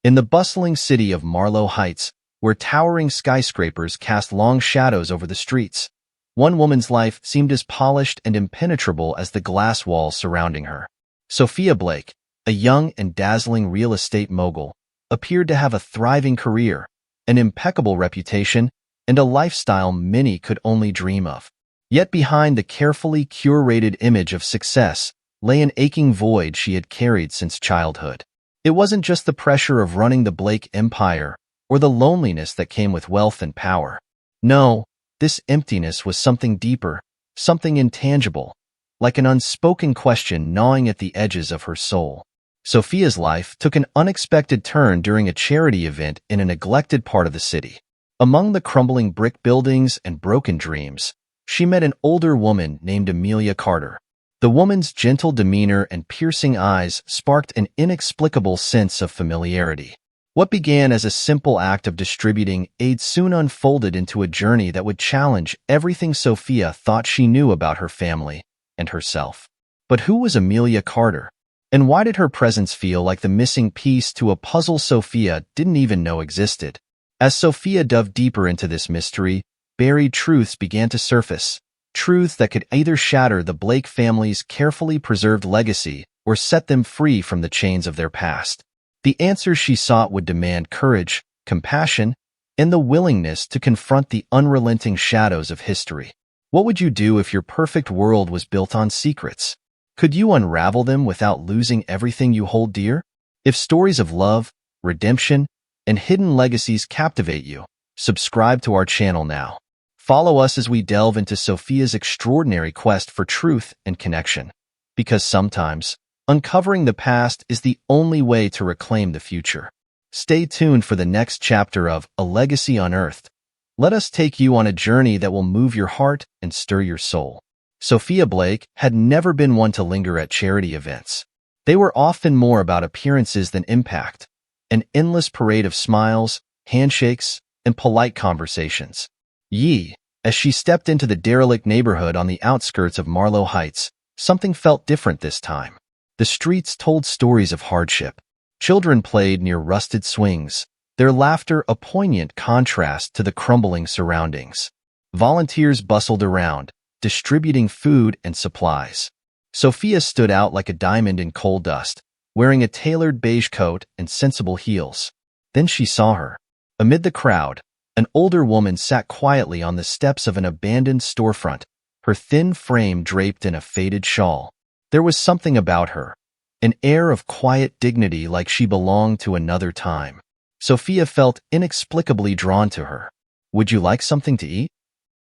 In the bustling city of Marlow Heights, where towering skyscrapers cast long shadows over the streets, one woman's life seemed as polished and impenetrable as the glass walls surrounding her. Sophia Blake, a young and dazzling real estate mogul, appeared to have a thriving career, an impeccable reputation, and a lifestyle many could only dream of. Yet behind the carefully curated image of success lay an aching void she had carried since childhood. It wasn't just the pressure of running the Blake empire or the loneliness that came with wealth and power. No, this emptiness was something deeper, something intangible, like an unspoken question gnawing at the edges of her soul. Sophia's life took an unexpected turn during a charity event in a neglected part of the city. Among the crumbling brick buildings and broken dreams, she met an older woman named Amelia Carter. The woman's gentle demeanor and piercing eyes sparked an inexplicable sense of familiarity. What began as a simple act of distributing aid soon unfolded into a journey that would challenge everything Sophia thought she knew about her family and herself. But who was Amelia Carter? And why did her presence feel like the missing piece to a puzzle Sophia didn't even know existed? As Sophia dove deeper into this mystery, buried truths began to surface. Truths that could either shatter the Blake family's carefully preserved legacy or set them free from the chains of their past. The answers she sought would demand courage, compassion, and the willingness to confront the unrelenting shadows of history. What would you do if your perfect world was built on secrets? Could you unravel them without losing everything you hold dear? If stories of love, redemption, and hidden legacies captivate you, subscribe to our channel now. Follow us as we delve into Sophia's extraordinary quest for truth and connection. Because sometimes, uncovering the past is the only way to reclaim the future. Stay tuned for the next chapter of A Legacy Unearthed. Let us take you on a journey that will move your heart and stir your soul. Sophia Blake had never been one to linger at charity events. They were often more about appearances than impact, an endless parade of smiles, handshakes, and polite conversations. As she stepped into the derelict neighborhood on the outskirts of Marlow Heights, something felt different this time. The streets told stories of hardship. Children played near rusted swings, their laughter a poignant contrast to the crumbling surroundings. Volunteers bustled around, distributing food and supplies. Sophia stood out like a diamond in coal dust, wearing a tailored beige coat and sensible heels. Then she saw her. Amid the crowd, an older woman sat quietly on the steps of an abandoned storefront, her thin frame draped in a faded shawl. There was something about her, an air of quiet dignity like she belonged to another time. Sophia felt inexplicably drawn to her. "Would you like something to eat?"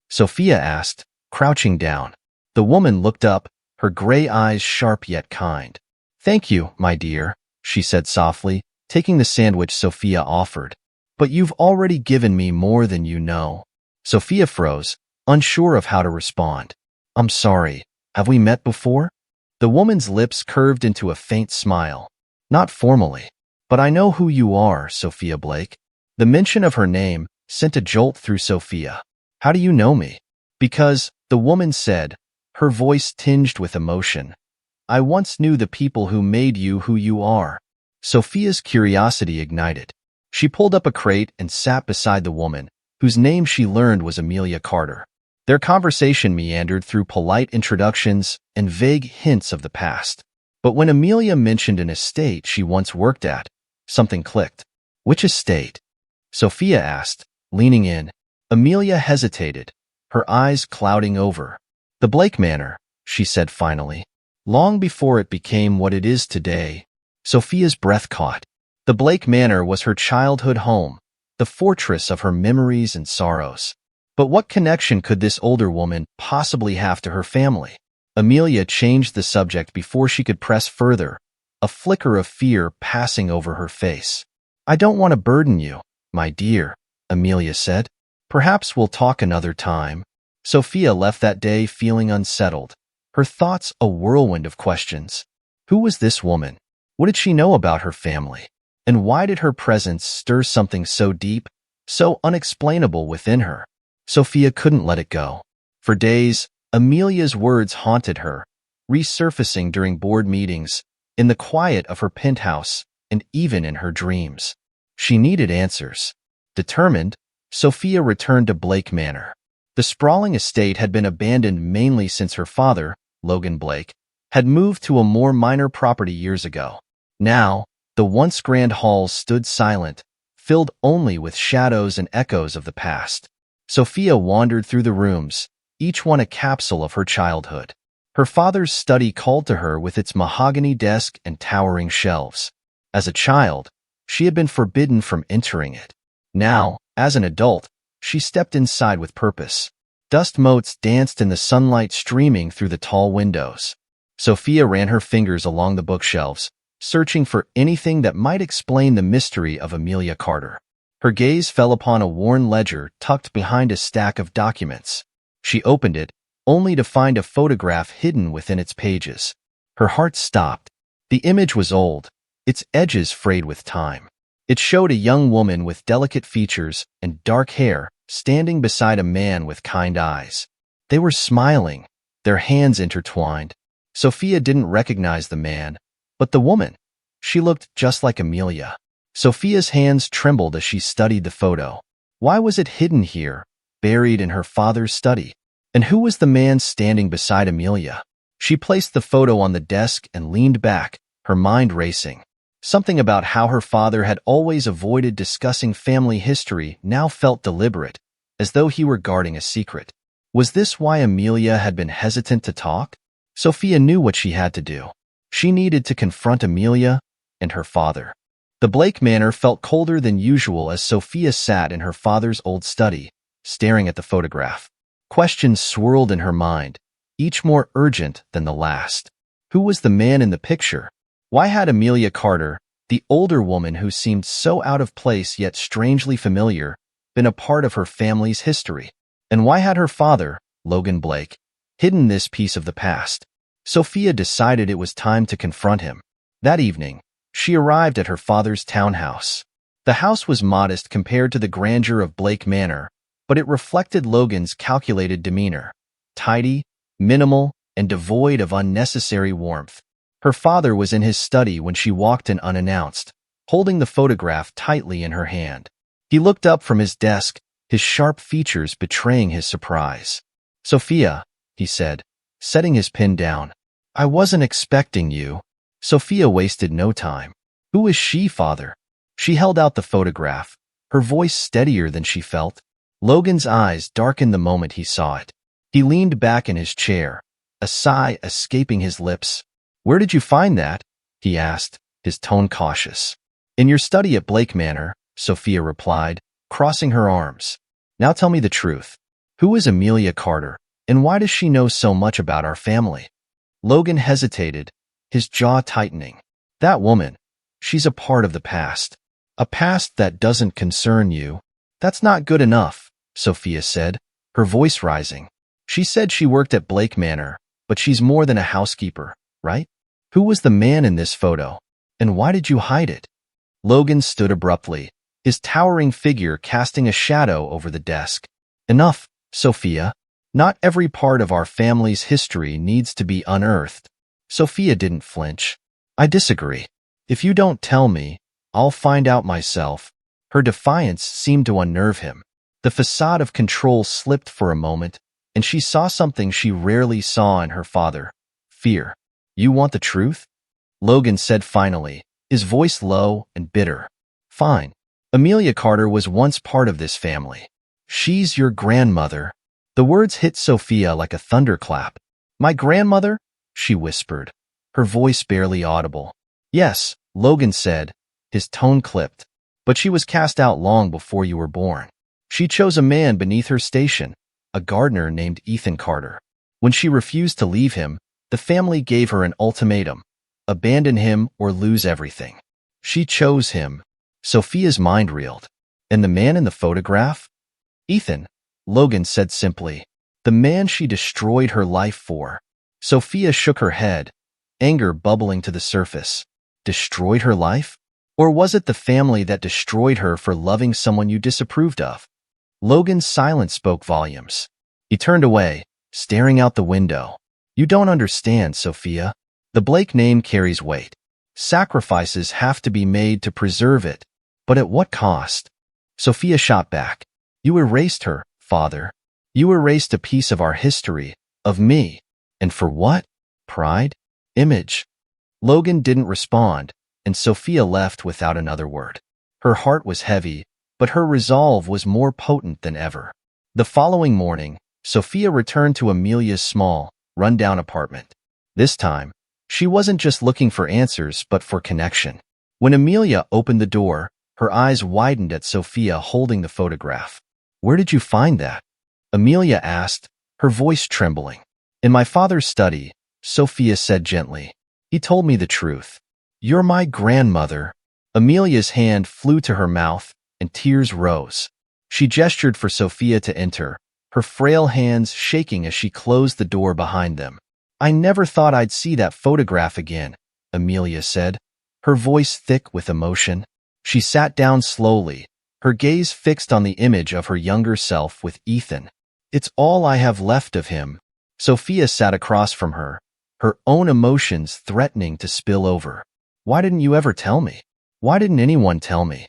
Sophia asked, crouching down. The woman looked up, her gray eyes sharp yet kind. "Thank you, my dear," she said softly, taking the sandwich Sophia offered. "But you've already given me more than you know." Sophia froze, unsure of how to respond. "I'm sorry. Have we met before?" The woman's lips curved into a faint smile. "Not formally. But I know who you are, Sophia Blake." The mention of her name sent a jolt through Sophia. "How do you know me?" "Because," the woman said, her voice tinged with emotion, "I once knew the people who made you who you are." Sophia's curiosity ignited. She pulled up a crate and sat beside the woman, whose name she learned was Amelia Carter. Their conversation meandered through polite introductions and vague hints of the past. But when Amelia mentioned an estate she once worked at, something clicked. "Which estate?" Sophia asked, leaning in. Amelia hesitated, her eyes clouding over. "The Blake Manor," she said finally. "Long before it became what it is today." Sophia's breath caught. The Blake Manor was her childhood home, the fortress of her memories and sorrows. But what connection could this older woman possibly have to her family? Amelia changed the subject before she could press further, a flicker of fear passing over her face. "I don't want to burden you, my dear," Amelia said. "Perhaps we'll talk another time." Sophia left that day feeling unsettled, her thoughts a whirlwind of questions. Who was this woman? What did she know about her family? And why did her presence stir something so deep, so unexplainable within her? Sophia couldn't let it go. For days, Amelia's words haunted her, resurfacing during board meetings, in the quiet of her penthouse, and even in her dreams. She needed answers. Determined, Sophia returned to Blake Manor. The sprawling estate had been abandoned mainly since her father, Logan Blake, had moved to a more minor property years ago. Now, the once grand halls stood silent, filled only with shadows and echoes of the past. Sophia wandered through the rooms, each one a capsule of her childhood. Her father's study called to her with its mahogany desk and towering shelves. As a child, she had been forbidden from entering it. Now, as an adult, she stepped inside with purpose. Dust motes danced in the sunlight streaming through the tall windows. Sophia ran her fingers along the bookshelves, searching for anything that might explain the mystery of Amelia Carter. Her gaze fell upon a worn ledger tucked behind a stack of documents. She opened it, only to find a photograph hidden within its pages. Her heart stopped. The image was old, its edges frayed with time. It showed a young woman with delicate features and dark hair standing beside a man with kind eyes. They were smiling, their hands intertwined. Sophia didn't recognize the man, but the woman. She looked just like Amelia. Sophia's hands trembled as she studied the photo. Why was it hidden here, buried in her father's study? And who was the man standing beside Amelia? She placed the photo on the desk and leaned back, her mind racing. Something about how her father had always avoided discussing family history now felt deliberate, as though he were guarding a secret. Was this why Amelia had been hesitant to talk? Sophia knew what she had to do. She needed to confront Amelia and her father. The Blake Manor felt colder than usual as Sophia sat in her father's old study, staring at the photograph. Questions swirled in her mind, each more urgent than the last. Who was the man in the picture? Why had Amelia Carter, the older woman who seemed so out of place yet strangely familiar, been a part of her family's history? And why had her father, Logan Blake, hidden this piece of the past? Sophia decided it was time to confront him. That evening, she arrived at her father's townhouse. The house was modest compared to the grandeur of Blake Manor, but it reflected Logan's calculated demeanor. Tidy, minimal, and devoid of unnecessary warmth. Her father was in his study when she walked in unannounced, holding the photograph tightly in her hand. He looked up from his desk, his sharp features betraying his surprise. "Sophia," he said, setting his pen down. "I wasn't expecting you." Sophia wasted no time. "Who is she, father?" She held out the photograph, her voice steadier than she felt. Logan's eyes darkened the moment he saw it. He leaned back in his chair, a sigh escaping his lips. "Where did you find that?" he asked, his tone cautious. "In your study at Blake Manor," Sophia replied, crossing her arms. "Now tell me the truth. Who is Amelia Carter, and why does she know so much about our family?" Logan hesitated, his jaw tightening. "That woman, she's a part of the past. A past that doesn't concern you." "That's not good enough," Sophia said, her voice rising. "She said she worked at Blake Manor, but she's more than a housekeeper, right? Who was the man in this photo? And why did you hide it?" Logan stood abruptly, his towering figure casting a shadow over the desk. "Enough, Sophia. Not every part of our family's history needs to be unearthed." Sophia didn't flinch. "I disagree. If you don't tell me, I'll find out myself." Her defiance seemed to unnerve him. The facade of control slipped for a moment, and she saw something she rarely saw in her father: fear. "You want the truth?" Logan said finally, his voice low and bitter. "Fine. Amelia Carter was once part of this family. She's your grandmother." The words hit Sophia like a thunderclap. "My grandmother?" she whispered, her voice barely audible. "Yes," Logan said, his tone clipped. "But she was cast out long before you were born. She chose a man beneath her station, a gardener named Ethan Carter. When she refused to leave him, the family gave her an ultimatum: abandon him or lose everything. She chose him." Sophia's mind reeled. "And the man in the photograph?" "Ethan," Logan said simply. "The man she destroyed her life for." Sophia shook her head, anger bubbling to the surface. Destroyed her life? Or was it the family that destroyed her for loving someone you disapproved of? Logan's silence spoke volumes. He turned away, staring out the window. "You don't understand, Sophia. The Blake name carries weight. Sacrifices have to be made to preserve it." But at what cost? Sophia shot back. You erased her, father. You erased a piece of our history, of me. And for what? Pride? Image? Logan didn't respond, and Sophia left without another word. Her heart was heavy, but her resolve was more potent than ever. The following morning, Sophia returned to Amelia's small, run-down apartment. This time, she wasn't just looking for answers but for connection. When Amelia opened the door, her eyes widened at Sophia holding the photograph. "Where did you find that?" Amelia asked, her voice trembling. "In my father's study," Sophia said gently. "He told me the truth. You're my grandmother." Amelia's hand flew to her mouth, and tears rose. She gestured for Sophia to enter, her frail hands shaking as she closed the door behind them. "I never thought I'd see that photograph again," Amelia said, her voice thick with emotion. She sat down slowly, her gaze fixed on the image of her younger self with Ethan. "It's all I have left of him." Sophia sat across from her, her own emotions threatening to spill over. "Why didn't you ever tell me? Why didn't anyone tell me?"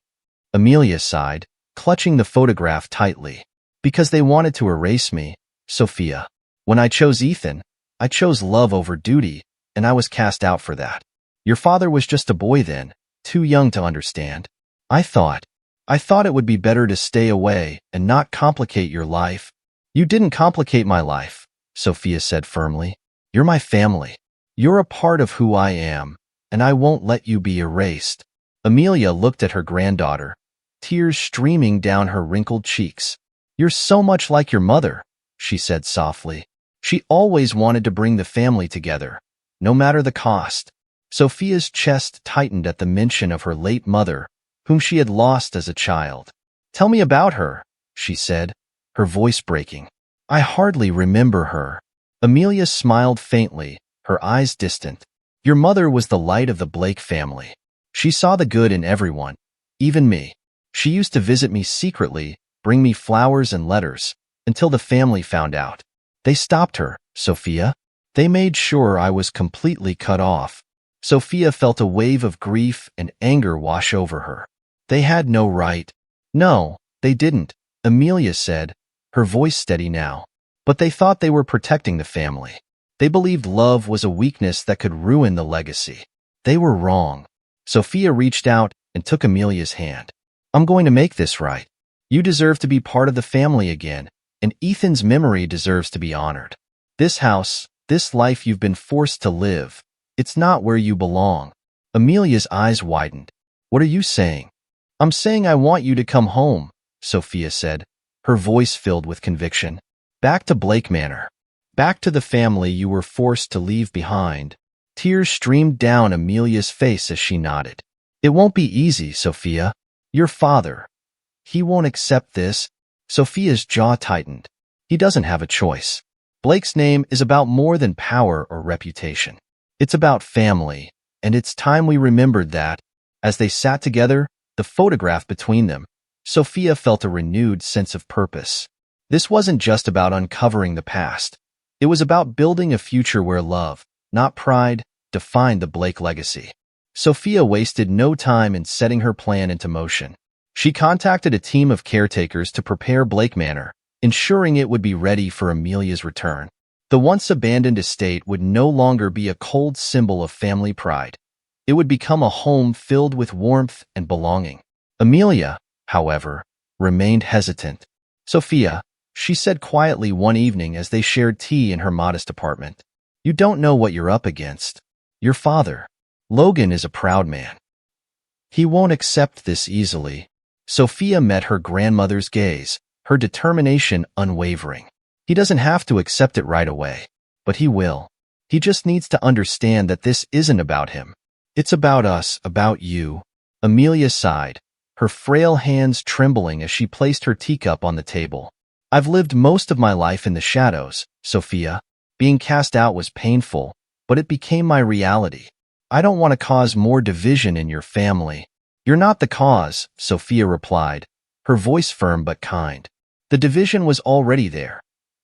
Amelia sighed, clutching the photograph tightly. "Because they wanted to erase me, Sophia. When I chose Ethan, I chose love over duty, and I was cast out for that. Your father was just a boy then, too young to understand. I thought it would be better to stay away and not complicate your life." "You didn't complicate my life," Sophia said firmly. "You're my family. You're a part of who I am, and I won't let you be erased." Amelia looked at her granddaughter, tears streaming down her wrinkled cheeks. "You're so much like your mother," she said softly. "She always wanted to bring the family together, no matter the cost." Sophia's chest tightened at the mention of her late mother, whom she had lost as a child. "Tell me about her," she said, her voice breaking. "I hardly remember her." Amelia smiled faintly, her eyes distant. "Your mother was the light of the Blake family. She saw the good in everyone, even me. She used to visit me secretly, bring me flowers and letters, until the family found out. They stopped her, Sophia. They made sure I was completely cut off." Sophia felt a wave of grief and anger wash over her. "They had no right." "No, they didn't," Amelia said, her voice steady now. "But they thought they were protecting the family. They believed love was a weakness that could ruin the legacy. They were wrong." Sophia reached out and took Amelia's hand. "I'm going to make this right. You deserve to be part of the family again, and Ethan's memory deserves to be honored. This house, this life you've been forced to live, it's not where you belong." Amelia's eyes widened. "What are you saying?" "I'm saying I want you to come home," Sophia said, her voice filled with conviction. "Back to Blake Manor. Back to the family you were forced to leave behind." Tears streamed down Amelia's face as she nodded. "It won't be easy, Sophia. Your father, he won't accept this." Sophia's jaw tightened. "He doesn't have a choice. Blake's name is about more than power or reputation. It's about family, and it's time we remembered that." As they sat together, the photograph between them, Sophia felt a renewed sense of purpose. This wasn't just about uncovering the past. It was about building a future where love, not pride, defined the Blake legacy. Sophia wasted no time in setting her plan into motion. She contacted a team of caretakers to prepare Blake Manor, ensuring it would be ready for Amelia's return. The once abandoned estate would no longer be a cold symbol of family pride. It would become a home filled with warmth and belonging. Amelia, however, remained hesitant. "Sophia," she said quietly one evening as they shared tea in her modest apartment, "you don't know what you're up against. Your father, Logan, is a proud man. He won't accept this easily." Sophia met her grandmother's gaze, her determination unwavering. "He doesn't have to accept it right away, but he will. He just needs to understand that this isn't about him. It's about us, about you." Amelia sighed, her frail hands trembling as she placed her teacup on the table. "I've lived most of my life in the shadows, Sophia. Being cast out was painful, but it became my reality. I don't want to cause more division in your family." "You're not the cause," Sophia replied, her voice firm but kind. "The division was already there,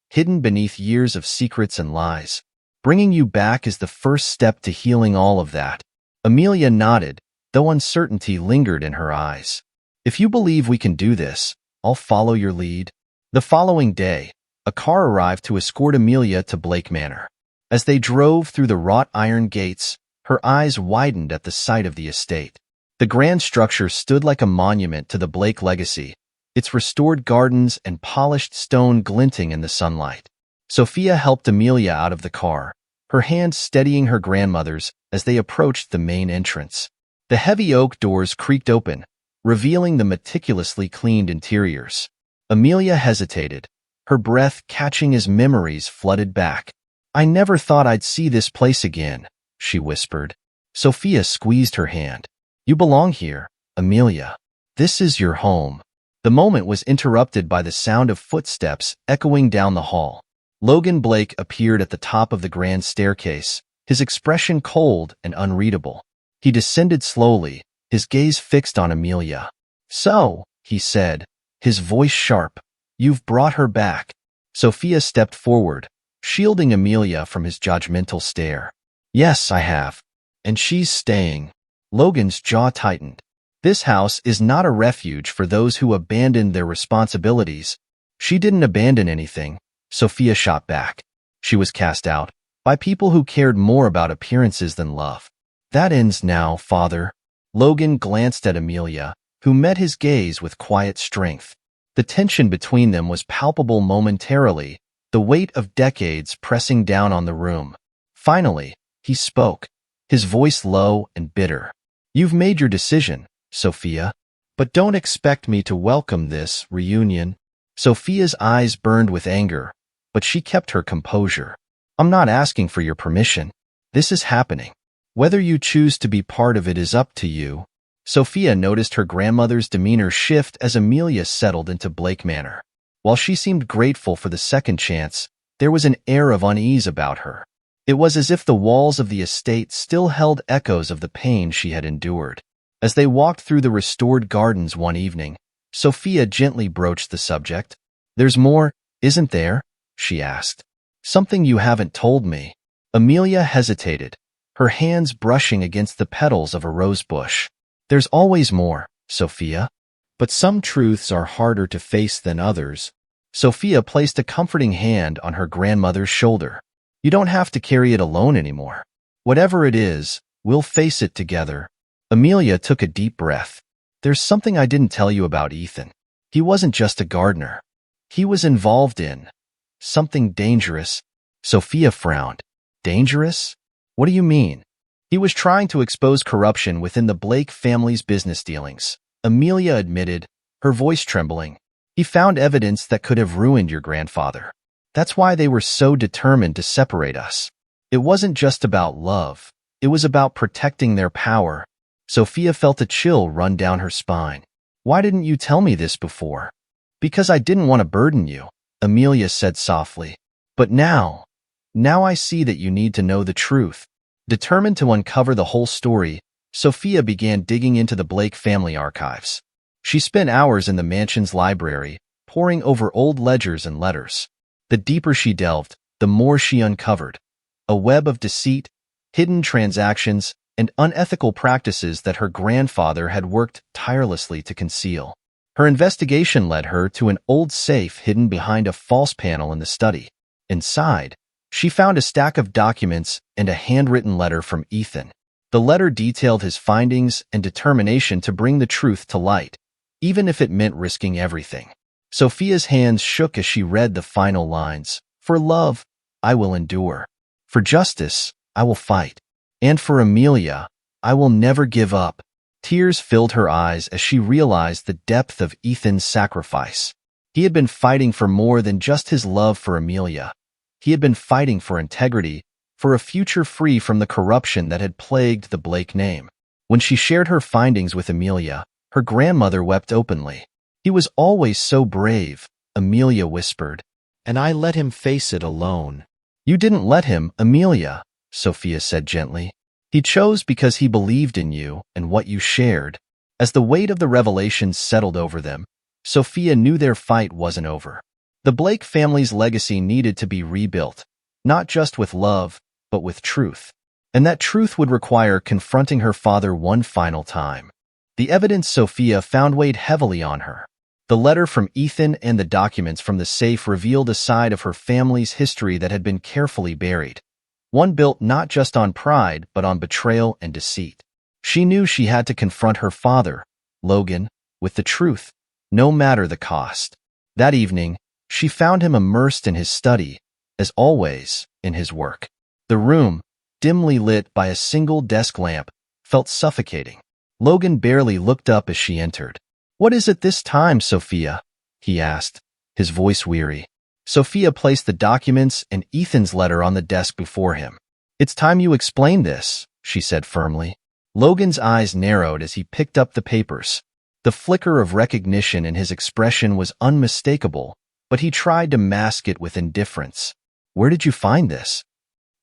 hidden beneath years of secrets and lies. Bringing you back is the first step to healing all of that." Amelia nodded, though uncertainty lingered in her eyes. If you believe we can do this, I'll follow your lead. The following day, a car arrived to escort Amelia to Blake Manor. As they drove through the wrought iron gates, her eyes widened at the sight of the estate. The grand structure stood like a monument to the Blake legacy, its restored gardens and polished stone glinting in the sunlight. Sophia helped Amelia out of the car, her hand steadying her grandmother's as they approached the main entrance. The heavy oak doors creaked open, revealing the meticulously cleaned interiors. Amelia hesitated, her breath catching as memories flooded back. "I never thought I'd see this place again," she whispered. Sophia squeezed her hand. "You belong here, Amelia. This is your home." The moment was interrupted by the sound of footsteps echoing down the hall. Logan Blake appeared at the top of the grand staircase, his expression cold and unreadable. He descended slowly, his gaze fixed on Amelia. "So," he said, his voice sharp, "you've brought her back." Sophia stepped forward, shielding Amelia from his judgmental stare. "Yes, I have. And she's staying." Logan's jaw tightened. This house is not a refuge for those who abandoned their responsibilities. She didn't abandon anything, Sophia shot back. She was cast out by people who cared more about appearances than love. "That ends now, Father." Logan glanced at Amelia, who met his gaze with quiet strength. The tension between them was palpable momentarily, the weight of decades pressing down on the room. Finally, he spoke, his voice low and bitter. "You've made your decision, Sophia, but don't expect me to welcome this reunion." Sophia's eyes burned with anger, but she kept her composure. "I'm not asking for your permission. This is happening. Whether you choose to be part of it is up to you." Sophia noticed her grandmother's demeanor shift as Amelia settled into Blake Manor. While she seemed grateful for the second chance, there was an air of unease about her. It was as if the walls of the estate still held echoes of the pain she had endured. As they walked through the restored gardens one evening, Sophia gently broached the subject. "There's more, isn't there?" she asked. "Something you haven't told me." Amelia hesitated, her hands brushing against the petals of a rose bush. "There's always more, Sophia. But some truths are harder to face than others." Sophia placed a comforting hand on her grandmother's shoulder. "You don't have to carry it alone anymore. Whatever it is, we'll face it together." Amelia took a deep breath. "There's something I didn't tell you about Ethan. He wasn't just a gardener. He was involved in something dangerous." Sophia frowned. "Dangerous? What do you mean?" "He was trying to expose corruption within the Blake family's business dealings," Amelia admitted, her voice trembling. "He found evidence that could have ruined your grandfather. That's why they were so determined to separate us. It wasn't just about love. It was about protecting their power." Sophia felt a chill run down her spine. "Why didn't you tell me this before?" "Because I didn't want to burden you," Amelia said softly. "But now I see that you need to know the truth." Determined to uncover the whole story, Sophia began digging into the Blake family archives. She spent hours in the mansion's library, poring over old ledgers and letters. The deeper she delved, the more she uncovered. A web of deceit, hidden transactions, and unethical practices that her grandfather had worked tirelessly to conceal. Her investigation led her to an old safe hidden behind a false panel in the study. Inside, she found a stack of documents and a handwritten letter from Ethan. The letter detailed his findings and determination to bring the truth to light, even if it meant risking everything. Sophia's hands shook as she read the final lines. "For love, I will endure. For justice, I will fight. And for Amelia, I will never give up." Tears filled her eyes as she realized the depth of Ethan's sacrifice. He had been fighting for more than just his love for Amelia. He had been fighting for integrity, for a future free from the corruption that had plagued the Blake name. When she shared her findings with Amelia, her grandmother wept openly. "He was always so brave," Amelia whispered, "and I let him face it alone." "You didn't let him, Amelia," Sophia said gently. "He chose because he believed in you and what you shared." As the weight of the revelations settled over them, Sophia knew their fight wasn't over. The Blake family's legacy needed to be rebuilt, not just with love, but with truth. And that truth would require confronting her father one final time. The evidence Sophia found weighed heavily on her. The letter from Ethan and the documents from the safe revealed a side of her family's history that had been carefully buried. One built not just on pride, but on betrayal and deceit. She knew she had to confront her father, Logan, with the truth, no matter the cost. That evening, she found him immersed in his study, as always, in his work. The room, dimly lit by a single desk lamp, felt suffocating. Logan barely looked up as she entered. "What is it this time, Sophia?" he asked, his voice weary. Sophia placed the documents and Ethan's letter on the desk before him. "It's time you explain this," she said firmly. Logan's eyes narrowed as he picked up the papers. The flicker of recognition in his expression was unmistakable, but he tried to mask it with indifference. "Where did you find this?"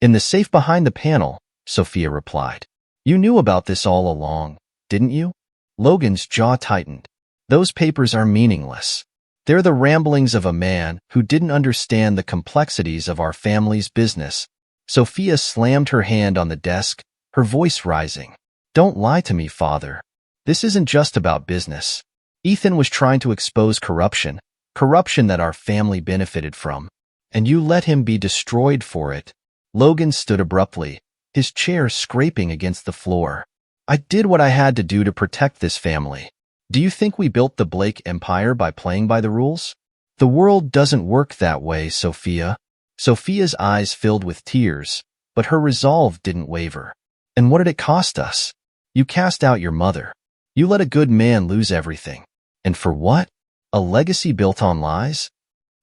"In the safe behind the panel," Sophia replied. "You knew about this all along, didn't you?" Logan's jaw tightened. "Those papers are meaningless. They're the ramblings of a man who didn't understand the complexities of our family's business." Sophia slammed her hand on the desk, her voice rising. "Don't lie to me, Father. This isn't just about business. Ethan was trying to expose corruption that our family benefited from, and you let him be destroyed for it." Logan stood abruptly, his chair scraping against the floor. "I did what I had to do to protect this family. Do you think we built the Blake empire by playing by the rules? The world doesn't work that way, Sophia." Sophia's eyes filled with tears, but her resolve didn't waver. "And what did it cost us? You cast out your mother. You let a good man lose everything. And for what? A legacy built on lies?"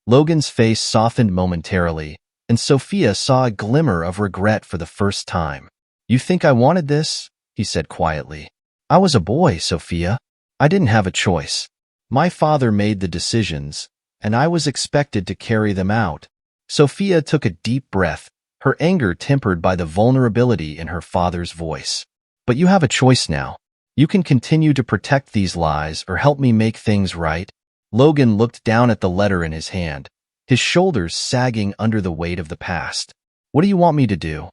Logan's face softened momentarily, and Sophia saw a glimmer of regret for the first time. "You think I wanted this?" he said quietly. "I was a boy, Sophia. I didn't have a choice. My father made the decisions, and I was expected to carry them out." Sophia took a deep breath, her anger tempered by the vulnerability in her father's voice. "But you have a choice now. You can continue to protect these lies or help me make things right." Logan looked down at the letter in his hand, his shoulders sagging under the weight of the past. "What do you want me to do?"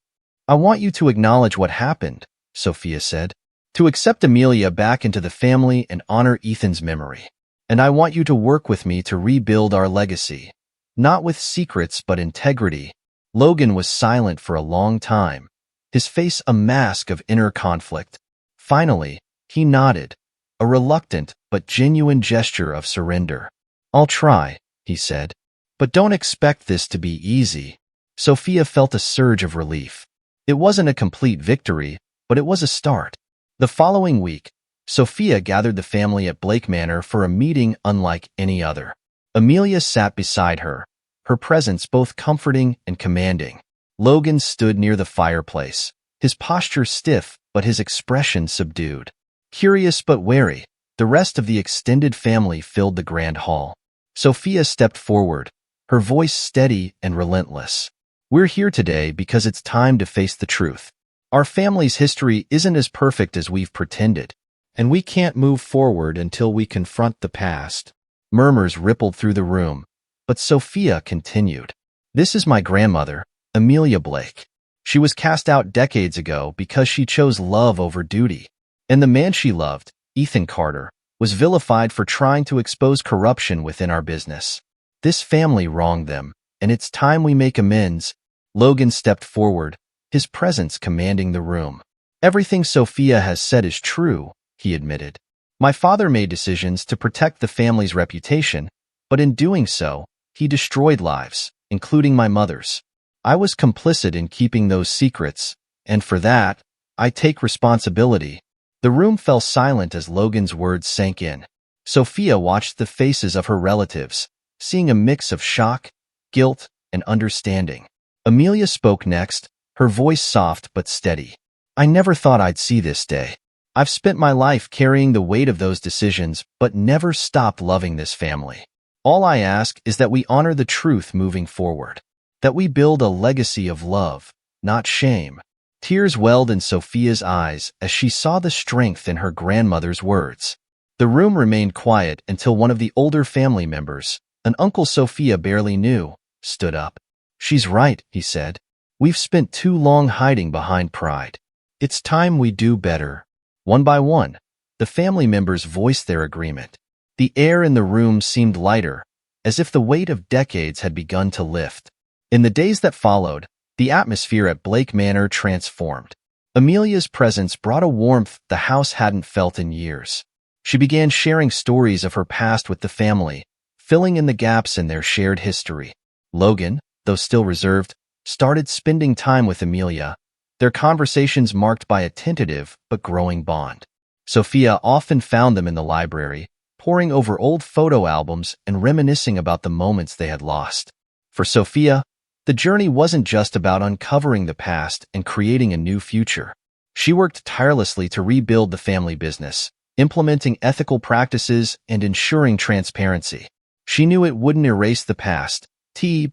"I want you to acknowledge what happened," Sophia said. "To accept Amelia back into the family and honor Ethan's memory. And I want you to work with me to rebuild our legacy. Not with secrets, but integrity." Logan was silent for a long time, his face a mask of inner conflict. Finally, he nodded, a reluctant but genuine gesture of surrender. "I'll try," he said. "But don't expect this to be easy." Sophia felt a surge of relief. It wasn't a complete victory, but it was a start. The following week, Sophia gathered the family at Blake Manor for a meeting unlike any other. Amelia sat beside her, her presence both comforting and commanding. Logan stood near the fireplace, his posture stiff but his expression subdued. Curious but wary, the rest of the extended family filled the grand hall. Sophia stepped forward, her voice steady and relentless. "We're here today because it's time to face the truth. Our family's history isn't as perfect as we've pretended, and we can't move forward until we confront the past." Murmurs rippled through the room, but Sophia continued. "This is my grandmother, Amelia Blake. She was cast out decades ago because she chose love over duty. And the man she loved, Ethan Carter, was vilified for trying to expose corruption within our business. This family wronged them, and it's time we make amends." Logan stepped forward, his presence commanding the room. "Everything Sophia has said is true," he admitted. "My father made decisions to protect the family's reputation, but in doing so, he destroyed lives, including my mother's. I was complicit in keeping those secrets, and for that, I take responsibility." The room fell silent as Logan's words sank in. Sophia watched the faces of her relatives, seeing a mix of shock, guilt, and understanding. Amelia spoke next, her voice soft but steady. "I never thought I'd see this day. I've spent my life carrying the weight of those decisions, but never stopped loving this family. All I ask is that we honor the truth moving forward, that we build a legacy of love, not shame." Tears welled in Sophia's eyes as she saw the strength in her grandmother's words. The room remained quiet until one of the older family members, an uncle Sophia barely knew, stood up. "She's right," he said. "We've spent too long hiding behind pride. It's time we do better." One by one, The family members voiced their agreement. The air in the room seemed lighter, as if the weight of decades had begun to lift. In the days that followed, the atmosphere at Blake Manor transformed. Amelia's presence brought a warmth the house hadn't felt in years. She began sharing stories of her past with the family, filling in the gaps in their shared history. Logan, though still reserved, started spending time with Amelia, their conversations marked by a tentative but growing bond. Sophia often found them in the library, poring over old photo albums and reminiscing about the moments they had lost. For Sophia, the journey wasn't just about uncovering the past and creating a new future. She worked tirelessly to rebuild the family business, implementing ethical practices and ensuring transparency. She knew it wouldn't erase the past,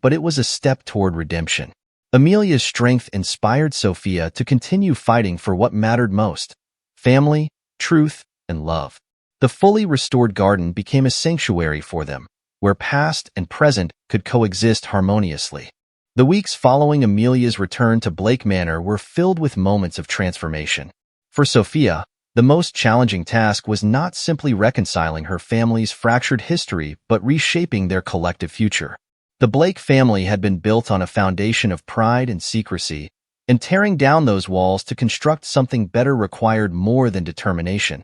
but it was a step toward redemption. Amelia's strength inspired Sophia to continue fighting for what mattered most: family, truth, and love. The fully restored garden became a sanctuary for them, where past and present could coexist harmoniously. The weeks following Amelia's return to Blake Manor were filled with moments of transformation. For Sophia, the most challenging task was not simply reconciling her family's fractured history but reshaping their collective future. The Blake family had been built on a foundation of pride and secrecy, and tearing down those walls to construct something better required more than determination.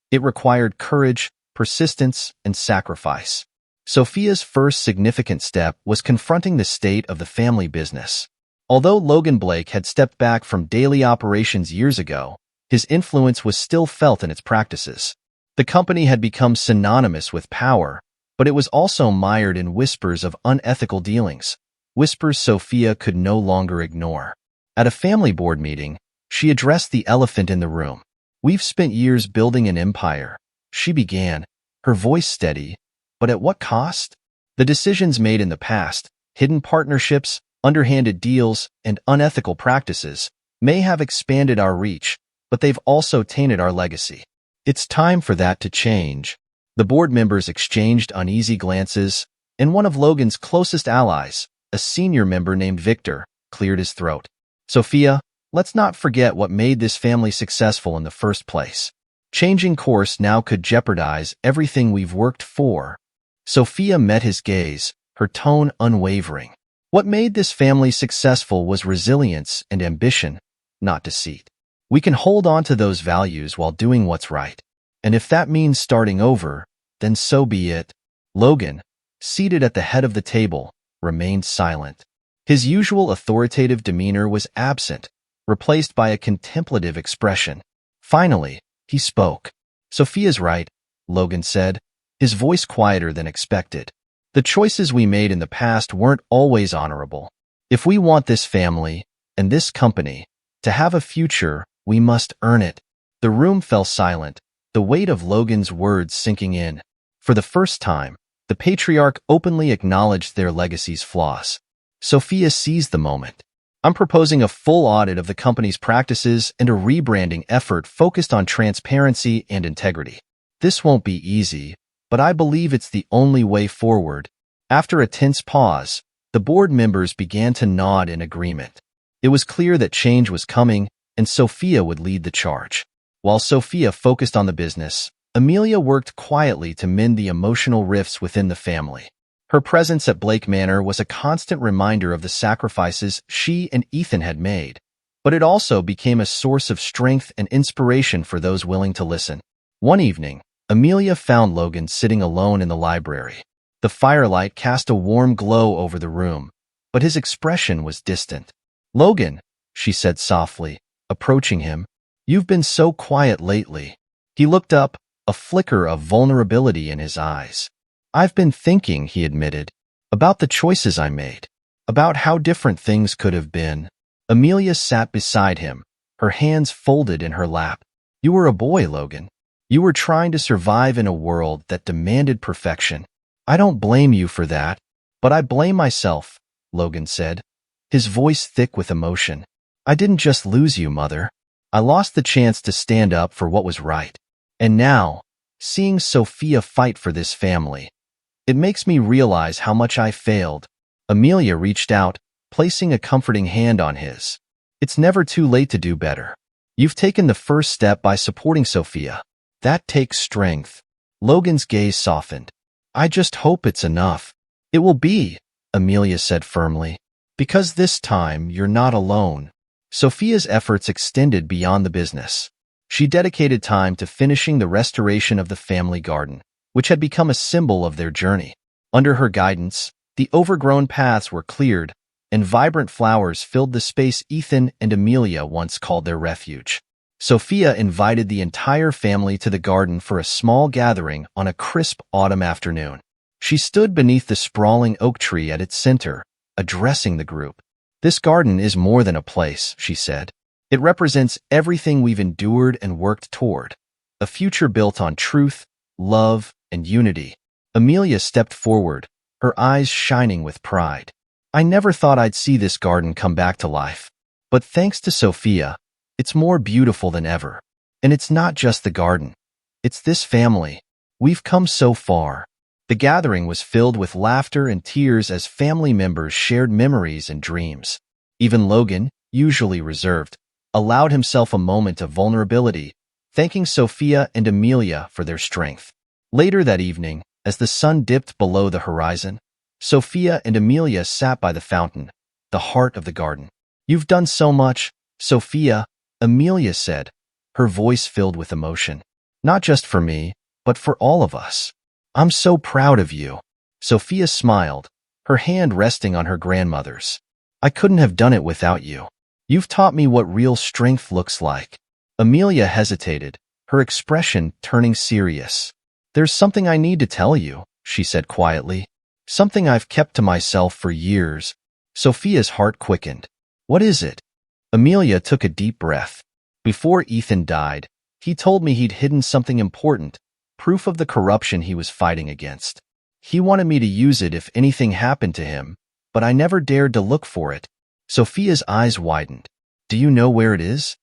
It required courage, persistence, and sacrifice. Sophia's first significant step was confronting the state of the family business. Although Logan Blake had stepped back from daily operations years ago, his influence was still felt in its practices. The company had become synonymous with power, but it was also mired in whispers of unethical dealings, whispers Sophia could no longer ignore. At a family board meeting, she addressed the elephant in the room. "We've spent years building an empire," she began, her voice steady, "but at what cost? The decisions made in the past, hidden partnerships, underhanded deals, and unethical practices, may have expanded our reach, but they've also tainted our legacy. It's time for that to change." The board members exchanged uneasy glances, and one of Logan's closest allies, a senior member named Victor, cleared his throat. "Sophia, let's not forget what made this family successful in the first place. Changing course now could jeopardize everything we've worked for." Sophia met his gaze, her tone unwavering. What made this family successful was resilience and ambition, not deceit. "We can hold on to those values while doing what's right. And if that means starting over, then so be it." Logan, seated at the head of the table, remained silent. His usual authoritative demeanor was absent, replaced by a contemplative expression. Finally, he spoke. "Sophia's right," Logan said, his voice quieter than expected. "The choices we made in the past weren't always honorable. If we want this family, and this company, to have a future, we must earn it." The room fell silent, the weight of Logan's words sinking in. For the first time, the patriarch openly acknowledged their legacy's flaws. Sophia seized the moment. "I'm proposing a full audit of the company's practices and a rebranding effort focused on transparency and integrity. This won't be easy, but I believe it's the only way forward." After a tense pause, the board members began to nod in agreement. It was clear that change was coming, and Sophia would lead the charge. While Sophia focused on the business, Amelia worked quietly to mend the emotional rifts within the family. Her presence at Blake Manor was a constant reminder of the sacrifices she and Ethan had made, but it also became a source of strength and inspiration for those willing to listen. One evening, Amelia found Logan sitting alone in the library. The firelight cast a warm glow over the room, but his expression was distant. "Logan," she said softly, approaching him, "you've been so quiet lately." He looked up, a flicker of vulnerability in his eyes. "I've been thinking," he admitted, "about the choices I made, about how different things could have been." Amelia sat beside him, her hands folded in her lap. "You were a boy, Logan. You were trying to survive in a world that demanded perfection. I don't blame you for that, but I blame myself," Logan said, his voice thick with emotion. "I didn't just lose you, Mother. I lost the chance to stand up for what was right. And now, seeing Sophia fight for this family, it makes me realize how much I failed." Amelia reached out, placing a comforting hand on his. "It's never too late to do better. You've taken the first step by supporting Sophia. That takes strength. Logan's gaze softened. I just hope it's enough. It will be, Amelia said firmly. Because this time, you're not alone. Sophia's efforts extended beyond the business. She dedicated time to finishing the restoration of the family garden, which had become a symbol of their journey. Under her guidance, the overgrown paths were cleared, and vibrant flowers filled the space Ethan and Amelia once called their refuge. Sophia invited the entire family to the garden for a small gathering on a crisp autumn afternoon. She stood beneath the sprawling oak tree at its center, addressing the group. This garden is more than a place, she said. It represents everything we've endured and worked toward. A future built on truth, love, and unity. Amelia stepped forward, her eyes shining with pride. I never thought I'd see this garden come back to life. But thanks to Sophia, it's more beautiful than ever. And it's not just the garden. It's this family. We've come so far. The gathering was filled with laughter and tears as family members shared memories and dreams. Even Logan, usually reserved, allowed himself a moment of vulnerability, thanking Sophia and Amelia for their strength. Later that evening, as the sun dipped below the horizon, Sophia and Amelia sat by the fountain, the heart of the garden. You've done so much, Sophia, Amelia said, her voice filled with emotion. Not just for me, but for all of us. I'm so proud of you. Sophia smiled, her hand resting on her grandmother's. I couldn't have done it without you. You've taught me what real strength looks like. Amelia hesitated, her expression turning serious. There's something I need to tell you, she said quietly. Something I've kept to myself for years. Sophia's heart quickened. What is it? Amelia took a deep breath. Before Ethan died, he told me he'd hidden something important, proof of the corruption he was fighting against. He wanted me to use it if anything happened to him, but I never dared to look for it. Sophia's eyes widened. Do you know where it is?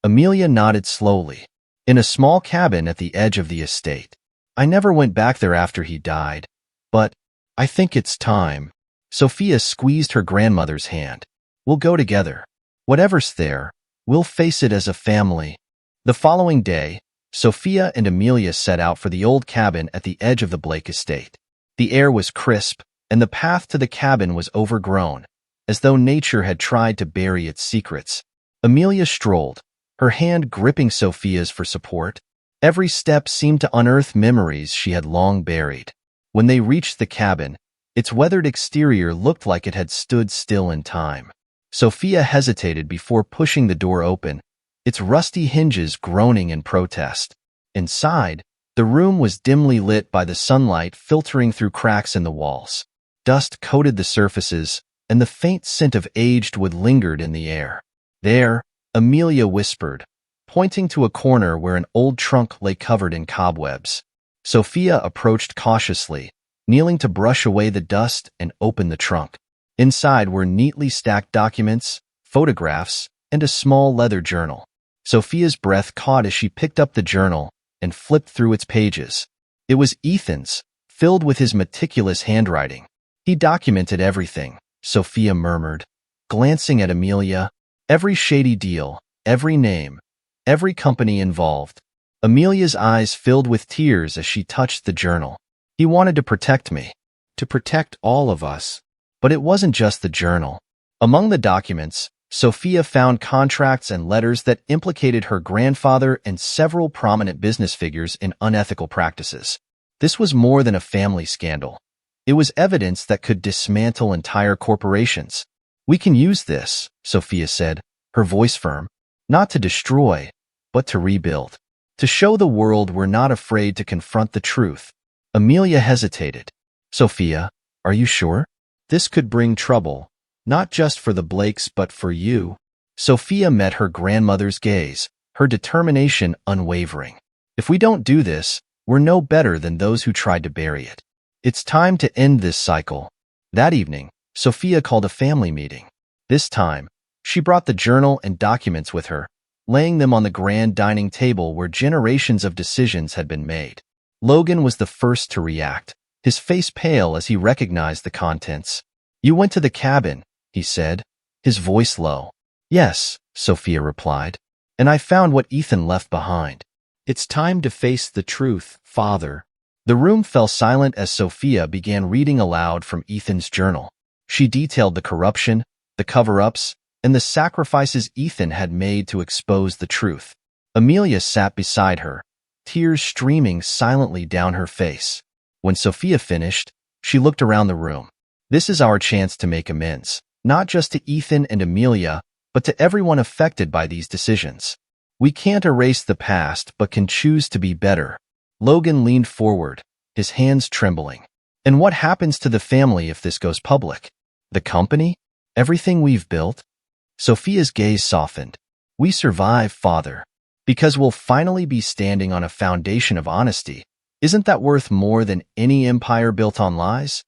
Amelia nodded slowly. In a small cabin at the edge of the estate. I never went back there after he died, but I think it's time. Sophia squeezed her grandmother's hand. We'll go together. Whatever's there, we'll face it as a family. The following day, Sophia and Amelia set out for the old cabin at the edge of the Blake estate. The air was crisp, and the path to the cabin was overgrown, as though nature had tried to bury its secrets. Amelia strolled, her hand gripping Sophia's for support. Every step seemed to unearth memories she had long buried. When they reached the cabin, its weathered exterior looked like it had stood still in time. Sophia hesitated before pushing the door open, its rusty hinges groaning in protest. Inside, the room was dimly lit by the sunlight filtering through cracks in the walls. Dust coated the surfaces, and the faint scent of aged wood lingered in the air. There, Amelia whispered, pointing to a corner where an old trunk lay covered in cobwebs. Sophia approached cautiously, kneeling to brush away the dust and open the trunk. Inside were neatly stacked documents, photographs, and a small leather journal. Sophia's breath caught as she picked up the journal and flipped through its pages. It was Ethan's, filled with his meticulous handwriting. He documented everything, Sophia murmured, glancing at Amelia. Every shady deal, every name, every company involved. Amelia's eyes filled with tears as she touched the journal. He wanted to protect me, to protect all of us. But it wasn't just the journal. Among the documents, Sophia found contracts and letters that implicated her grandfather and several prominent business figures in unethical practices. This was more than a family scandal. It was evidence that could dismantle entire corporations. We can use this, Sophia said, her voice firm, not to destroy, but to rebuild. To show the world we're not afraid to confront the truth. Amelia hesitated. Sophia, are you sure? This could bring trouble, not just for the Blakes but for you. Sophia met her grandmother's gaze, her determination unwavering. If we don't do this, we're no better than those who tried to bury it. It's time to end this cycle. That evening, Sophia called a family meeting. This time, she brought the journal and documents with her, laying them on the grand dining table where generations of decisions had been made. Logan was the first to react, his face pale as he recognized the contents. You went to the cabin, he said, his voice low. Yes, Sophia replied, and I found what Ethan left behind. It's time to face the truth, Father. The room fell silent as Sophia began reading aloud from Ethan's journal. She detailed the corruption, the cover-ups, and the sacrifices Ethan had made to expose the truth. Amelia sat beside her, tears streaming silently down her face. When Sophia finished, she looked around the room. This is our chance to make amends, not just to Ethan and Amelia, but to everyone affected by these decisions. We can't erase the past, but can choose to be better. Logan leaned forward, his hands trembling. And what happens to the family if this goes public? The company? Everything we've built? Sophia's gaze softened. We survive, Father, because we'll finally be standing on a foundation of honesty. Isn't that worth more than any empire built on lies?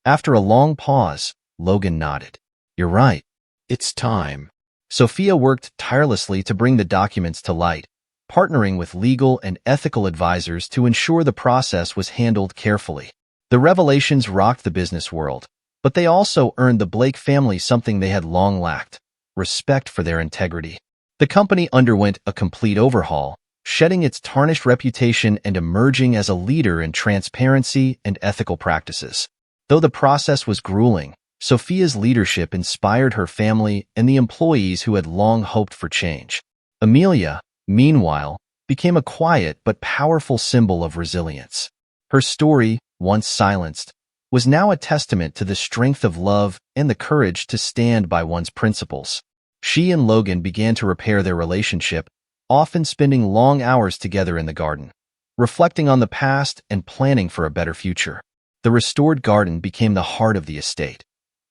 After a long pause, Logan nodded. You're right. It's time. Sophia worked tirelessly to bring the documents to light, partnering with legal and ethical advisors to ensure the process was handled carefully. The revelations rocked the business world, but they also earned the Blake family something they had long lacked: respect for their integrity. The company underwent a complete overhaul, shedding its tarnished reputation and emerging as a leader in transparency and ethical practices. Though the process was grueling, Sophia's leadership inspired her family and the employees who had long hoped for change. Amelia, meanwhile, became a quiet but powerful symbol of resilience. Her story, once silenced, was now a testament to the strength of love and the courage to stand by one's principles. She and Logan began to repair their relationship, often spending long hours together in the garden, reflecting on the past and planning for a better future. The restored garden became the heart of the estate,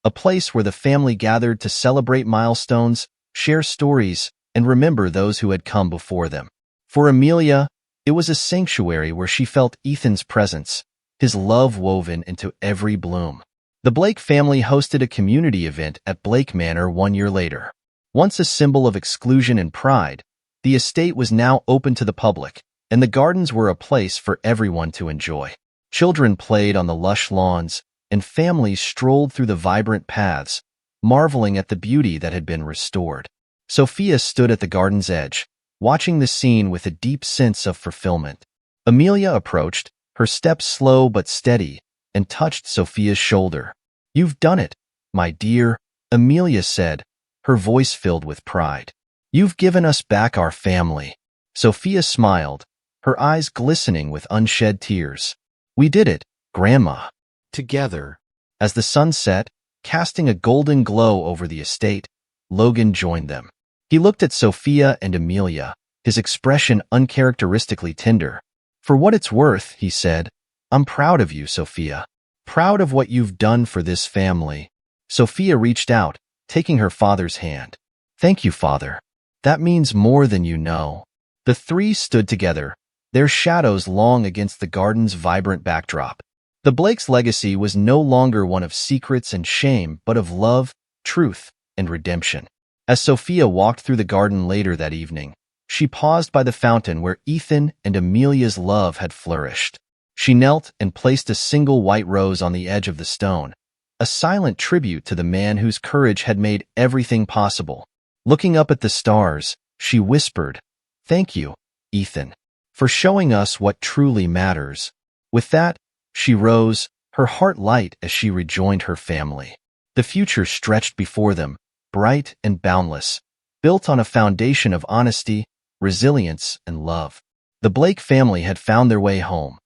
a place where the family gathered to celebrate milestones, share stories, and remember those who had come before them. For Amelia, it was a sanctuary where she felt Ethan's presence, his love woven into every bloom. The Blake family hosted a community event at Blake Manor 1 year later. Once a symbol of exclusion and pride, the estate was now open to the public, and the gardens were a place for everyone to enjoy. Children played on the lush lawns, and families strolled through the vibrant paths, marveling at the beauty that had been restored. Sophia stood at the garden's edge, watching the scene with a deep sense of fulfillment. Amelia approached, her steps slow but steady, and touched Sophia's shoulder. You've done it, my dear, Amelia said, her voice filled with pride. You've given us back our family. Sophia smiled, her eyes glistening with unshed tears. We did it, Grandma. Together. As the sun set, casting a golden glow over the estate, Logan joined them. He looked at Sophia and Amelia, his expression uncharacteristically tender. For what it's worth, he said, I'm proud of you, Sophia. Proud of what you've done for this family. Sophia reached out, taking her father's hand. Thank you, Father. That means more than you know. The three stood together, their shadows long against the garden's vibrant backdrop. The Blake's legacy was no longer one of secrets and shame, but of love, truth, and redemption. As Sophia walked through the garden later that evening, she paused by the fountain where Ethan and Amelia's love had flourished. She knelt and placed a single white rose on the edge of the stone, a silent tribute to the man whose courage had made everything possible. Looking up at the stars, she whispered, Thank you, Ethan, for showing us what truly matters. With that, she rose, her heart light as she rejoined her family. The future stretched before them, bright and boundless, built on a foundation of honesty, resilience, and love. The Blake family had found their way home,